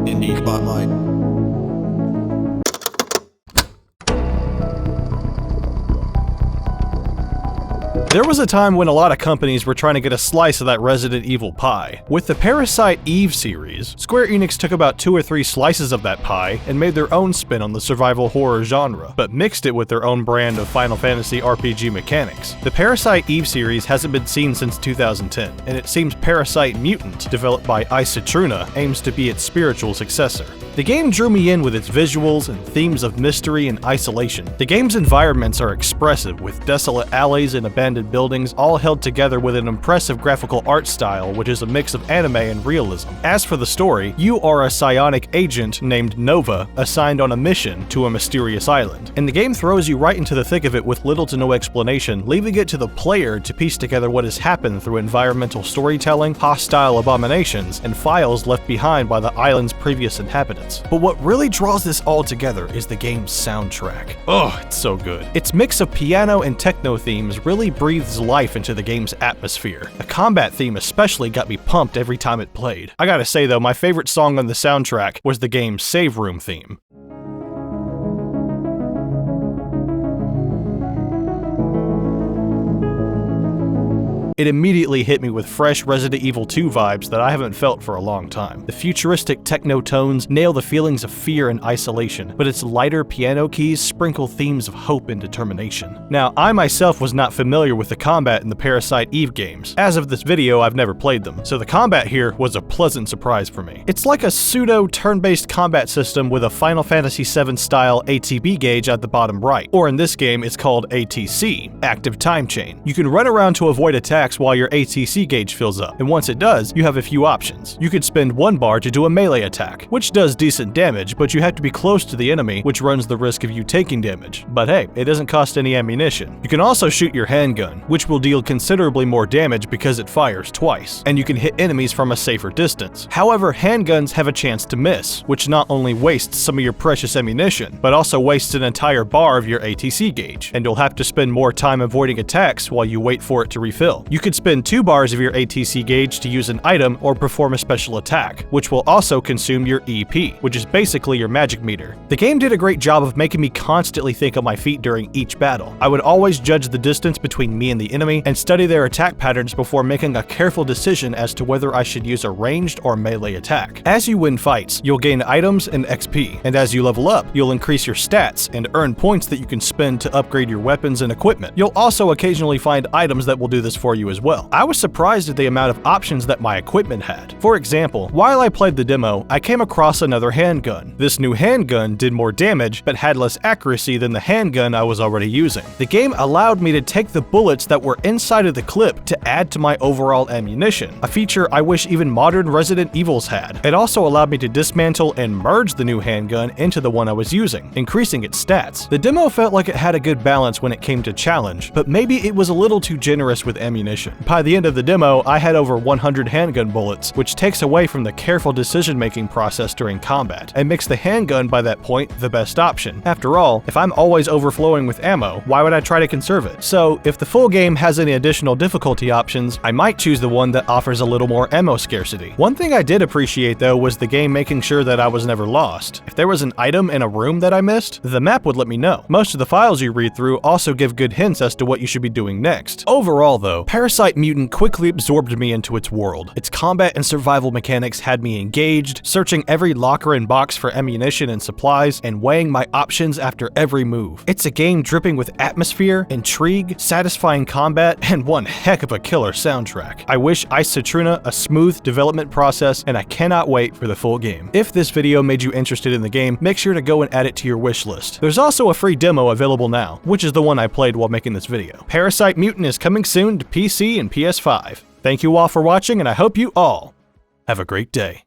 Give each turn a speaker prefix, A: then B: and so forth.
A: Indie Spotlight.
B: There was a time when a lot of companies were trying to get a slice of that Resident Evil pie. With the Parasite Eve series, Square Enix took about 2 or 3 slices of that pie and made their own spin on the survival horror genre, but mixed it with their own brand of Final Fantasy RPG mechanics. The Parasite Eve series hasn't been seen since 2010, and it seems Parasite Mutant, developed by Citruna, aims to be its spiritual successor. The game drew me in with its visuals and themes of mystery and isolation. The game's environments are expressive, with desolate alleys and abandoned buildings all held together with an impressive graphical art style which is a mix of anime and realism. As for the story, you are a psionic agent named Nova assigned on a mission to a mysterious island, and the game throws you right into the thick of it with little to no explanation, leaving it to the player to piece together what has happened through environmental storytelling, hostile abominations, and files left behind by the island's previous inhabitants. But what really draws this all together is the game's soundtrack. Oh, it's so good. Its mix of piano and techno themes really breathes life into the game's atmosphere. The combat theme especially got me pumped every time it played. I gotta say though, my favorite song on the soundtrack was the game's save room theme. It immediately hit me with fresh Resident Evil 2 vibes that I haven't felt for a long time. The futuristic techno tones nail the feelings of fear and isolation, but its lighter piano keys sprinkle themes of hope and determination. Now, I myself was not familiar with the combat in the Parasite Eve games. As of this video, I've never played them, so the combat here was a pleasant surprise for me. It's like a pseudo turn-based combat system with a Final Fantasy VII style ATB gauge at the bottom right, or in this game it's called ATC, Active Time Chain. You can run around to avoid attacks while your ATC gauge fills up, and once it does, you have a few options. You could spend 1 bar to do a melee attack, which does decent damage, but you have to be close to the enemy, which runs the risk of you taking damage. But hey, it doesn't cost any ammunition. You can also shoot your handgun, which will deal considerably more damage because it fires twice, and you can hit enemies from a safer distance. However, handguns have a chance to miss, which not only wastes some of your precious ammunition, but also wastes an entire bar of your ATC gauge, and you'll have to spend more time avoiding attacks while you wait for it to refill. You could spend 2 bars of your ATC gauge to use an item or perform a special attack, which will also consume your EP, which is basically your magic meter. The game did a great job of making me constantly think on my feet during each battle. I would always judge the distance between me and the enemy and study their attack patterns before making a careful decision as to whether I should use a ranged or melee attack. As you win fights, you'll gain items and XP, and as you level up, you'll increase your stats and earn points that you can spend to upgrade your weapons and equipment. You'll also occasionally find items that will do this for you as well. I was surprised at the amount of options that my equipment had. For example, while I played the demo, I came across another handgun. This new handgun did more damage, but had less accuracy than the handgun I was already using. The game allowed me to take the bullets that were inside of the clip to add to my overall ammunition, a feature I wish even modern Resident Evils had. It also allowed me to dismantle and merge the new handgun into the one I was using, increasing its stats. The demo felt like it had a good balance when it came to challenge, but maybe it was a little too generous with ammunition. By the end of the demo, I had over 100 handgun bullets, which takes away from the careful decision-making process during combat, and makes the handgun by that point the best option. After all, if I'm always overflowing with ammo, why would I try to conserve it? So, if the full game has any additional difficulty options, I might choose the one that offers a little more ammo scarcity. One thing I did appreciate though was the game making sure that I was never lost. If there was an item in a room that I missed, the map would let me know. Most of the files you read through also give good hints as to what you should be doing next. Overall though, Parasite Mutant quickly absorbed me into its world. Its combat and survival mechanics had me engaged, searching every locker and box for ammunition and supplies, and weighing my options after every move. It's a game dripping with atmosphere, intrigue, satisfying combat, and one heck of a killer soundtrack. I wish Citruna a smooth development process, and I cannot wait for the full game. If this video made you interested in the game, make sure to go and add it to your wish list. There's also a free demo available now, which is the one I played while making this video. Parasite Mutant is coming soon to PC and PS5. Thank you all for watching, and I hope you all have a great day.